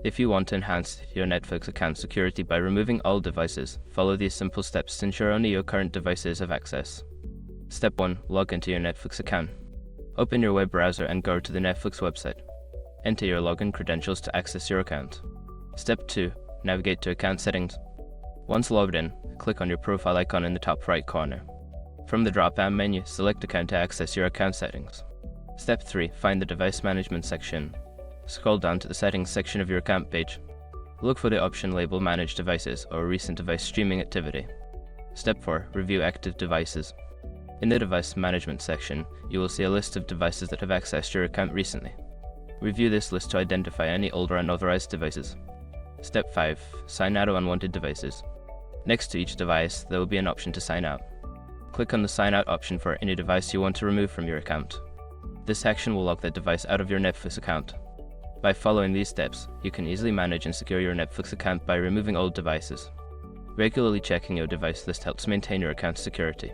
If you want to enhance your Netflix account security by removing all devices, follow these simple steps to ensure only your current devices have access. Step 1. Log into your Netflix account. Open your web browser and go to the Netflix website. Enter your login credentials to access your account. Step 2. Navigate to Account Settings. Once logged in, click on your profile icon in the top right corner. From the drop-down menu, select Account to access your account settings. Step 3. Find the Device Management section. Scroll down to the Settings section of your account page. Look for the option labeled Manage Devices or Recent Device Streaming Activity. Step 4. Review active devices. In the Device Management section, you will see a list of devices that have accessed your account recently. Review this list to identify any old or unauthorized devices. Step 5. Sign out of unwanted devices. Next to each device, there will be an option to sign out. Click on the Sign Out option for any device you want to remove from your account. This action will lock that device out of your Netflix account. By following these steps, you can easily manage and secure your Netflix account by removing old devices. Regularly checking your device list helps maintain your account's security.